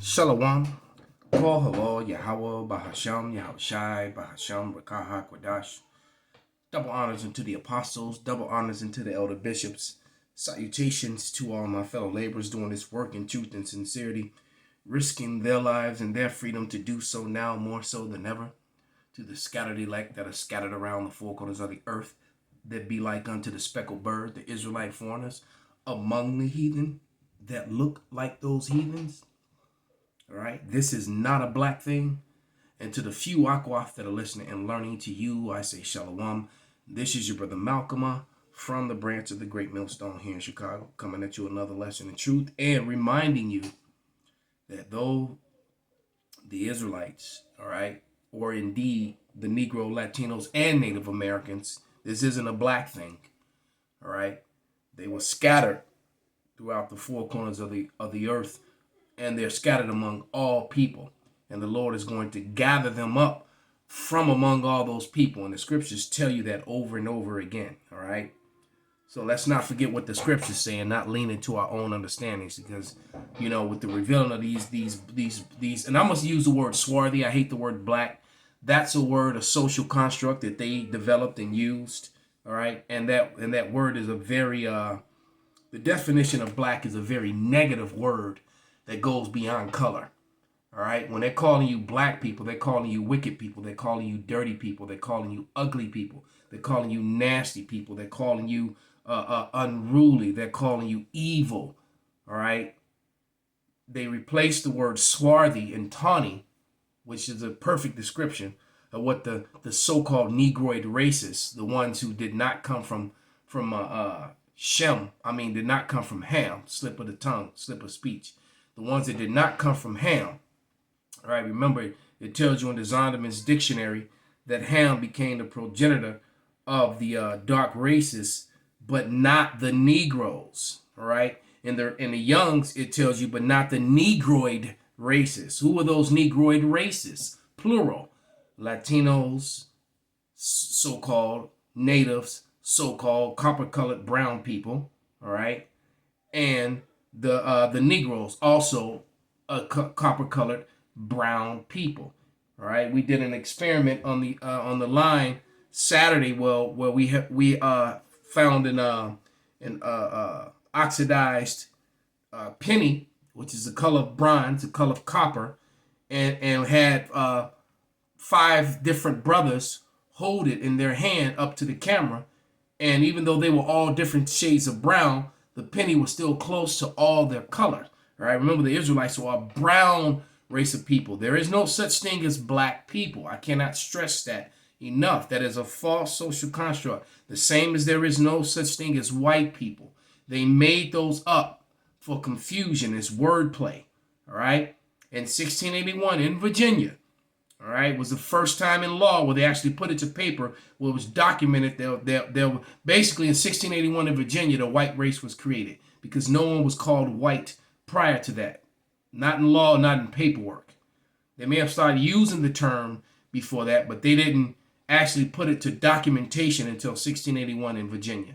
Shalom. Kol Halo Yahweh Bahasham Yahushai Bahasham Rakaha Kwadash. Double honors unto the apostles, double honors unto the elder bishops. Salutations to all my fellow laborers doing this work in truth and sincerity, risking their lives and their freedom to do so now more so than ever. To the scattered elect that are scattered around the four corners of the earth, that be like unto the speckled bird, the Israelite foreigners among the heathen that look like those heathens. All right, this is not a black thing. And to the few Akwaf that are listening and learning, to you, I say Shalom. This is your brother Malcolm from the branch of the Great Millstone here in Chicago, coming at you another lesson in truth and reminding you that though the Israelites, all right, or indeed the Negro, Latinos, and Native Americans, this isn't a black thing, all right? They were scattered throughout the four corners of the earth, and they're scattered among all people. And the Lord is going to gather them up from among all those people. And the scriptures tell you that over and over again. All right. So let's not forget what the scriptures say and not lean into our own understandings, because, you know, with the revealing of these, and I must use the word swarthy. I hate the word black. That's a word, a social construct that they developed and used. All right. And that word is a very, the definition of black is a very negative word that goes beyond color. All right. When they're calling you black people, they're calling you wicked people. They're calling you dirty people. They're calling you ugly people. They're calling you nasty people. They're calling you unruly. They're calling you evil. All right. They replaced the word swarthy and tawny, which is a perfect description of what the so-called Negroid races, the ones who did not come from Shem, did not come from Ham, slip of the tongue, slip of speech. The ones that did not come from Ham. All right, remember, it tells you in the Zondervan's dictionary that Ham became the progenitor of the dark races, but not the Negroes. All right, in the Youngs, it tells you, but not the Negroid races. Who are those Negroid races? Plural. Latinos, so-called natives, so-called copper-colored brown people. All right, and the Negroes, also copper-colored brown people. All right, we did an experiment on the line Saturday, where we found an oxidized penny, which is the color of bronze, the color of copper, and had 5 different brothers hold it in their hand up to the camera, and even though they were all different shades of brown, the penny was still close to all their colors. All right, remember the Israelites were a brown race of people. There is no such thing as black people. I cannot stress that enough. That is a false social construct. The same as there is no such thing as white people. They made those up for confusion. It's wordplay. All right. In 1681 in Virginia, all right, was the first time in law where they actually put it to paper, where it was documented that basically in 1681 in Virginia, the white race was created because no one was called white prior to that. Not in law, not in paperwork. They may have started using the term before that, but they didn't actually put it to documentation until 1681 in Virginia.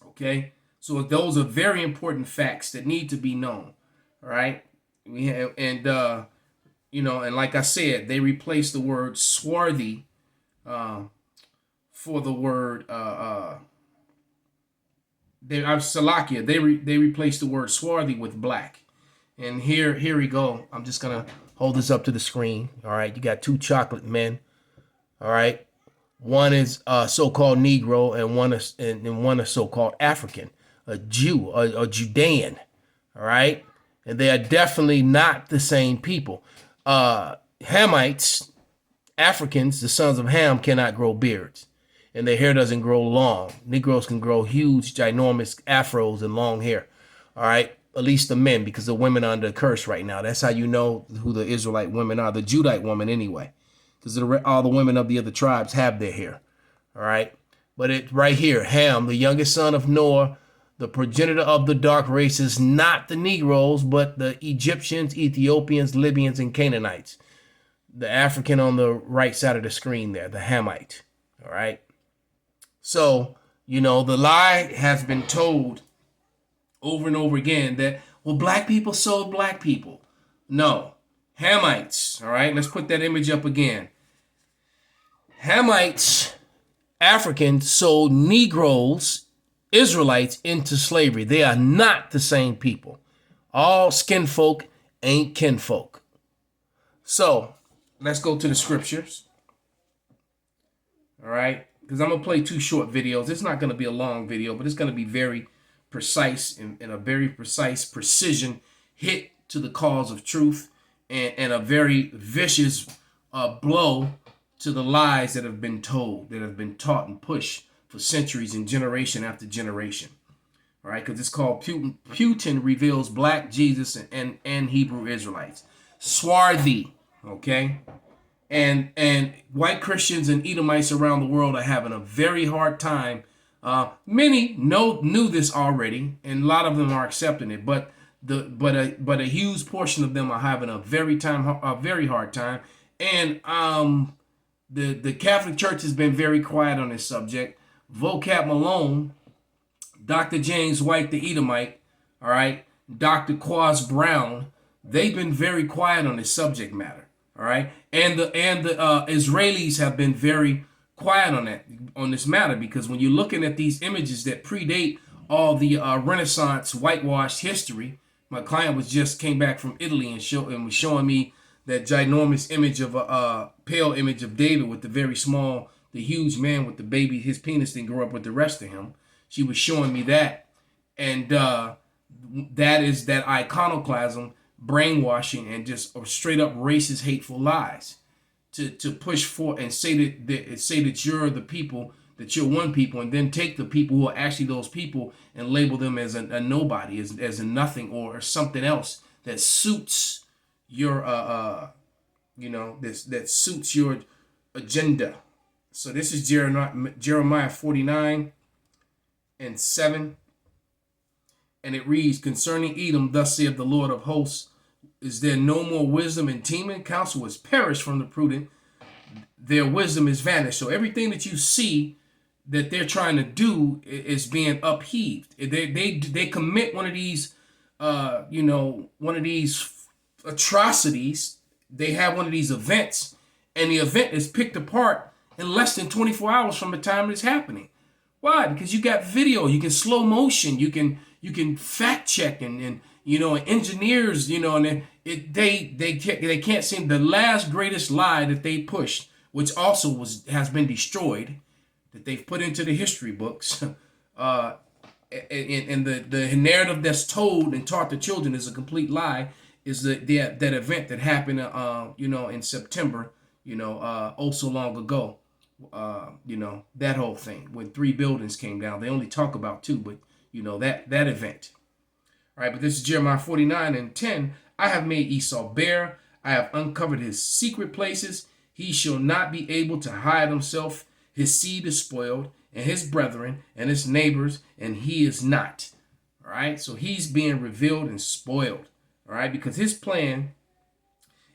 Okay? So those are very important facts that need to be known. All right? And like I said, they replaced the word swarthy for the word Salakia. They replaced the word swarthy with black. And here we go. I'm just gonna hold this up to the screen. All right, you got 2 chocolate men. All right, one is so-called Negro, and one is so-called African, a Jew, a Judean. All right, and they are definitely not the same people. Hamites, Africans, the sons of Ham, cannot grow beards, and their hair doesn't grow long. Negroes can grow huge, ginormous afros and long hair. All right. At least the men, because the women are under a curse right now. That's how you know who the Israelite women are, the Judite woman anyway, because all the women of the other tribes have their hair. All right, but it right here, Ham, the youngest son of Noah, the progenitor of the dark races, not the Negroes, but the Egyptians, Ethiopians, Libyans, and Canaanites. The African on the right side of the screen there, the Hamite. All right, so the lie has been told over and over again that, well, black people sold black people. No. Hamites. All right, let's put that image up again. Hamites, Africans, sold Negroes, Israelites into slavery. They are not the same people. All skin folk ain't kinfolk. So let's go to the scriptures. All right, because I'm gonna play 2 short videos. It's not gonna be a long video, but it's gonna be very precise and a very precise precision hit to the cause of truth, and a very vicious blow to the lies that have been told, that have been taught and pushed for centuries and generation after generation. All right, because it's called Putin reveals black Jesus and Hebrew Israelites. Swarthy, okay? And white Christians and Edomites around the world are having a very hard time. Many knew this already, and a lot of them are accepting it, but a huge portion of them are having a very hard time. And the Catholic Church has been very quiet on this subject. Vocab Malone, Dr. James White, the Edomite, all right, Dr. Quaz Brown, they've been very quiet on this subject matter, all right, and the Israelis have been very quiet on this matter, because when you're looking at these images that predate all the Renaissance whitewashed history, my client came back from Italy and was showing me that ginormous image of a pale image of David with the huge man with the baby. His penis didn't grow up with the rest of him. She was showing me that, and that is that iconoclasm, brainwashing, and just straight up racist, hateful lies to push for and say that you're the people, that you're one people, and then take the people who are actually those people and label them as a nobody, as a nothing, or something else that suits your that suits your agenda. So this is Jeremiah 49 and 7, and it reads, concerning Edom, thus saith the Lord of hosts, is there no more wisdom in Teman? Counsel has perished from the prudent, their wisdom is vanished. So everything that you see that they're trying to do is being upheaved. They commit one of these atrocities. They have one of these events, and the event is picked apart in less than 24 hours from the time it's happening. Why? Because you got video, you can slow motion, you can fact check, and engineers, and they can't seem. The last greatest lie that they pushed, which also has been destroyed, that they've put into the history books, and the narrative that's told and taught to children is a complete lie. Is that event that happened in September, oh so long ago. That whole thing when 3 buildings came down. They only talk about 2, but that event. All right, but this is Jeremiah 49 and 10. I have made Esau bare. I have uncovered his secret places. He shall not be able to hide himself. His seed is spoiled, and his brethren and his neighbors, and he is not. All right, so he's being revealed and spoiled. All right, because his plan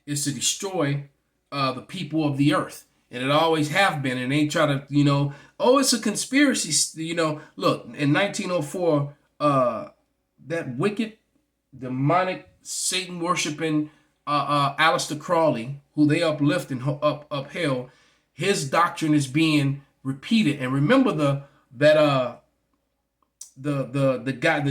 is to destroy the people of the earth. And it always have been, and they try to, it's a conspiracy. Look, in 1904, that wicked, demonic, Satan-worshiping Aleister Crowley, who they uplift and upheld, his doctrine is being repeated. And remember the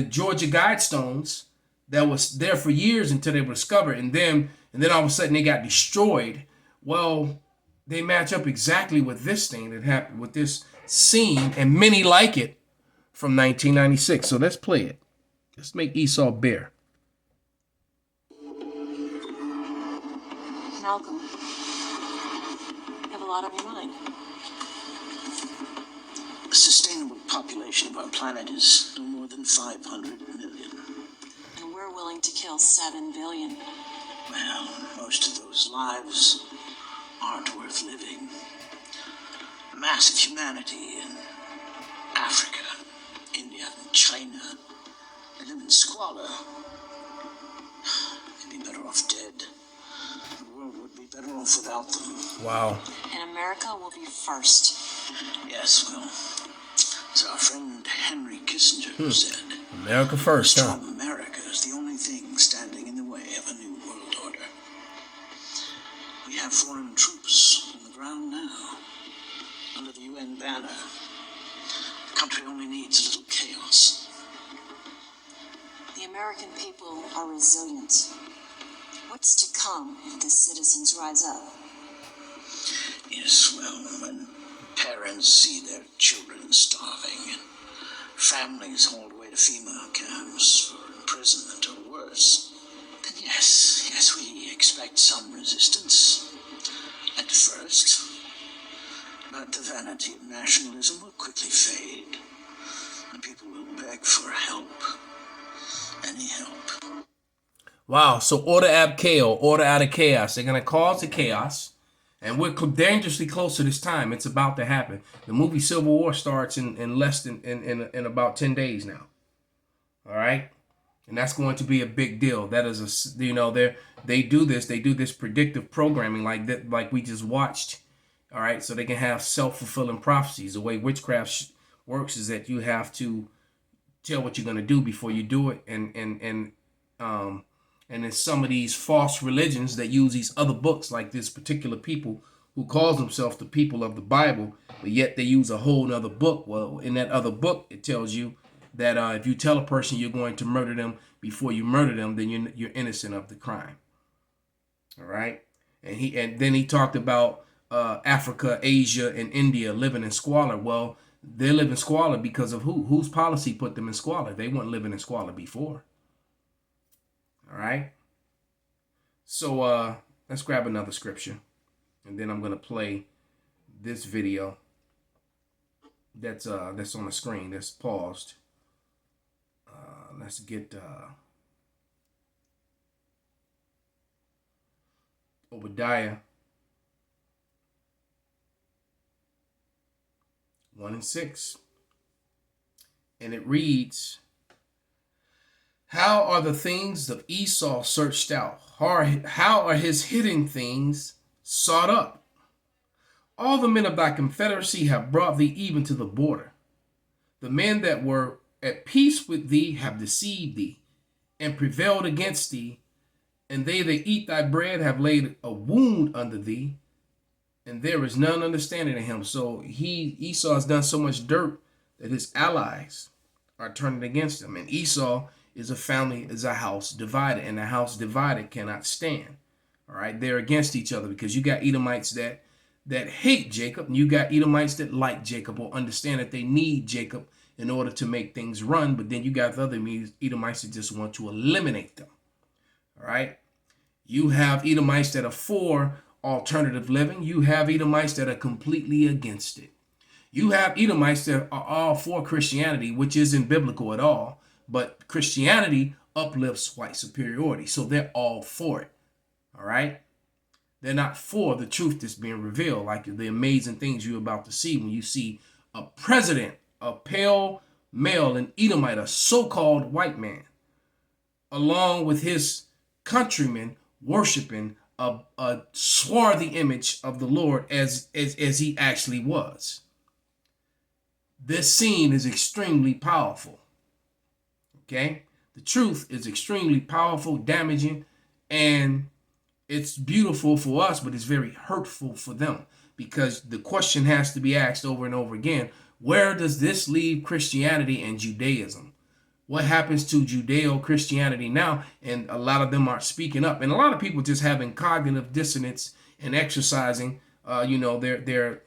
Georgia Guidestones that was there for years until they were discovered, and then all of a sudden they got destroyed. Well, they match up exactly with this thing that happened with this scene, and many like it, from 1996. So let's play it. Let's make Esau bare. Malcolm, you have a lot on your mind. The sustainable population of our planet is no more than 500 million. And we're willing to kill 7 billion. Well, most of those lives aren't worth living. The mass of humanity in Africa, India, and China, they live in squalor. They'd be better off dead. The world would be better off without them. Wow. And America will be first. Yes, well, as our friend Henry Kissinger said, America first, a strong America is the only thing standing in the way of a new world order. have foreign troops on the ground now, under the UN banner. The country only needs a little chaos. The American people are resilient. What's to come if the citizens rise up? Yes, well, when parents see their children starving and families hauled away to FEMA camps for imprisonment or worse, then yes, we expect some resistance at first. But the vanity of nationalism will quickly fade, and people will beg for help. Any help. Wow, so order ab chaos, order out of chaos. They're going to cause the chaos, and we're dangerously close to this time. It's about to happen. The movie Civil War starts in less than, in about 10 days now. All right? And that's going to be a big deal. That is they do this predictive programming like that, like we just watched. All right, so they can have self-fulfilling prophecies. The way witchcraft works is that you have to tell what you're going to do before you do it, and in some of these false religions that use these other books, like this particular people who calls themselves the people of the Bible, but yet they use a whole nother book. Well, in that other book, it tells you that if you tell a person you're going to murder them before you murder them, then you're innocent of the crime. All right, and then he talked about Africa, Asia, and India living in squalor. Well, they live in squalor because of who? Whose policy put them in squalor? They weren't living in squalor before. All right. So let's grab another scripture, and then I'm gonna play this video that's on the screen. That's paused. Let's get Obadiah 1:6, and it reads, "How are the things of Esau searched out? How are his hidden things sought up? All the men of thy confederacy have brought thee even to the border. The men that were at peace with thee have deceived thee and prevailed against thee, and they that eat thy bread have laid a wound under thee, and there is none understanding in him." So Esau has done so much dirt that his allies are turning against him. And Esau is a family, is a house divided, and a house divided cannot stand. All right, they're against each other because you got Edomites that hate Jacob, and you got Edomites that like Jacob or understand that they need Jacob in order to make things run. But then you got the other Edomites that just want to eliminate them. All right, you have Edomites that are for alternative living. You have Edomites that are completely against it. You have Edomites that are all for Christianity, which isn't biblical at all, but Christianity uplifts white superiority, so they're all for it. All right, they're not for the truth that's being revealed, like the amazing things you're about to see when you see a president, a pale male, an Edomite, a so-called white man, along with his countrymen worshiping a swarthy image of the Lord as he actually was. This scene is extremely powerful. Okay, the truth is extremely powerful, damaging, and it's beautiful for us, but it's very hurtful for them, because the question has to be asked over and over again: where does this leave Christianity and Judaism? What happens to Judeo-Christianity now? And a lot of them aren't speaking up, and a lot of people just having cognitive dissonance and exercising, their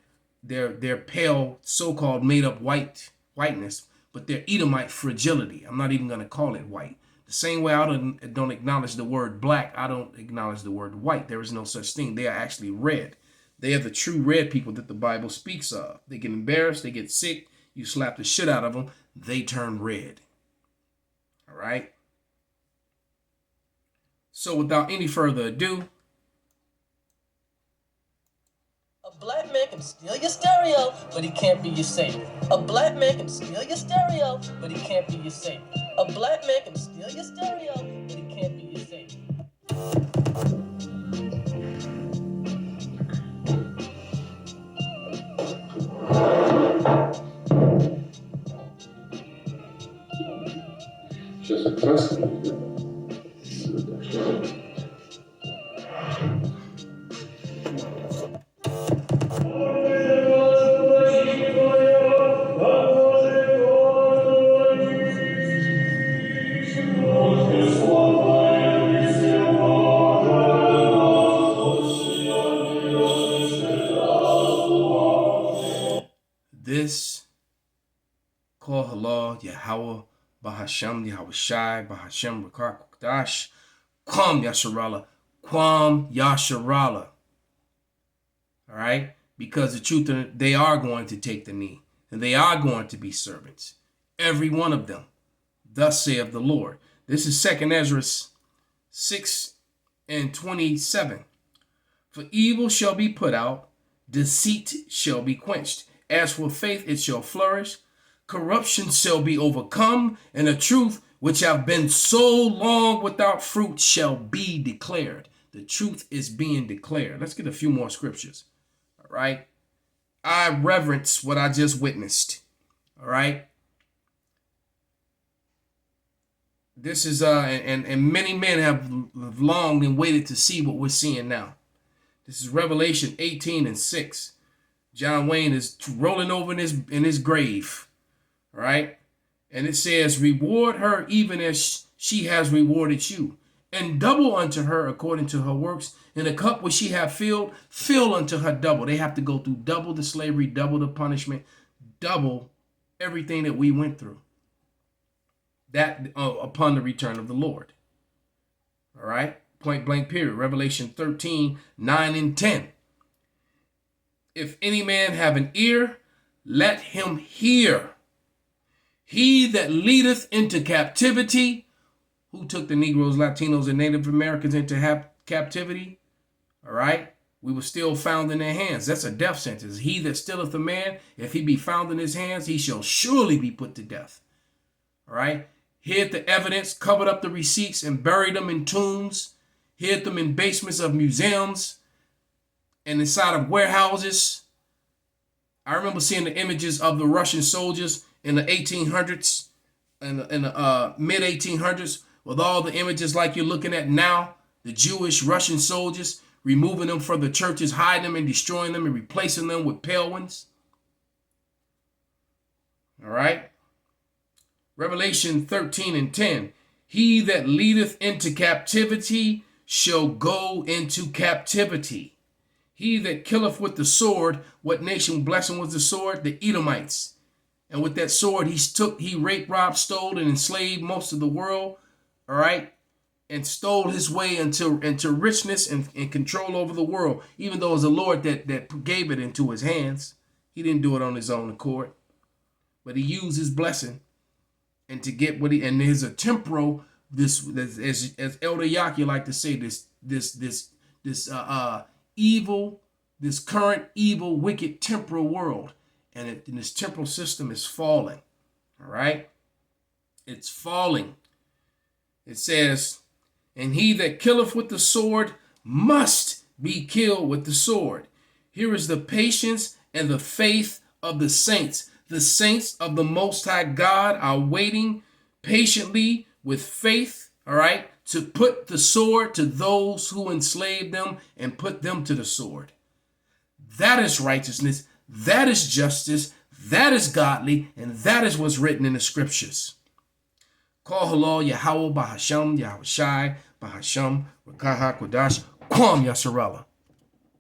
pale, so-called made-up whiteness, but their Edomite fragility. I'm not even going to call it white. The same way I don't acknowledge the word black, I don't acknowledge the word white. There is no such thing. They are actually red. They are the true red people that the Bible speaks of. They get embarrassed, they get sick, you slap the shit out of them, they turn red. All right? So without any further ado, a black man can steal your stereo, but he can't be your savior. A black man can steal your stereo, but he can't be your savior. A black man can steal your stereo, but he can't be your savior. Just a question. Yahweh, Bahasham, Yahushai, Bahasham, Rakah, Kodash, Kwam Yasharala, Kwam Yasharala. All right? Because the truth, they are going to take the knee, and they are going to be servants. Every one of them. Thus saith the Lord. This is 2 Ezra 6:27. For evil shall be put out, deceit shall be quenched. As for faith, it shall flourish. Corruption shall be overcome, and the truth, which have been so long without fruit, shall be declared. The truth is being declared. Let's get a few more scriptures. All right. I reverence what I just witnessed. All right. This is and many men have longed and waited to see what we're seeing now. This is Revelation 18:6. John Wayne is rolling over in his grave. All right. And it says, reward her even as she has rewarded you, and double unto her according to her works. In the cup which she hath filled, fill unto her double. They have to go through double the slavery, double the punishment, double everything that we went through. That upon the return of the Lord. All right. Point blank period. Revelation 13:9-10. If any man have an ear, let him hear. He that leadeth into captivity, who took the Negroes, Latinos, and Native Americans into captivity, all right, we were still found in their hands. That's a death sentence. He that stealeth a man, if he be found in his hands, he shall surely be put to death. All right, hid the evidence, covered up the receipts, and buried them in tombs, hid them in basements of museums and inside of warehouses. I remember seeing the images of the Russian soldiers in the 1800s, in the mid-1800s, with all the images like you're looking at now, the Jewish Russian soldiers, removing them from the churches, hiding them and destroying them and replacing them with pale ones. All right. Revelation 13:10. He that leadeth into captivity shall go into captivity. He that killeth with the sword, what nation blessing was the sword? The Edomites. And with that sword, he raped, robbed, stole, and enslaved most of the world. All right. And stole his way into richness and control over the world, even though it was the Lord that gave it into his hands. He didn't do it on his own accord, but he used his blessing and to get what he, and there's a temporal, this as Elder Yaki like to say, this evil, this current evil, wicked temporal world, and this temporal system is falling. All right, it's falling. It says, and he that killeth with the sword must be killed with the sword. Here is the patience and the faith of the saints. The saints of the Most High God are waiting patiently with faith, all right, to put the sword to those who enslaved them and put them to the sword. That is righteousness. That is justice. That is godly. And that is what's written in the scriptures. Call halal Yahweh Bahasham Yahushai Bahasham Rakah Kodash Kwam Yasharala.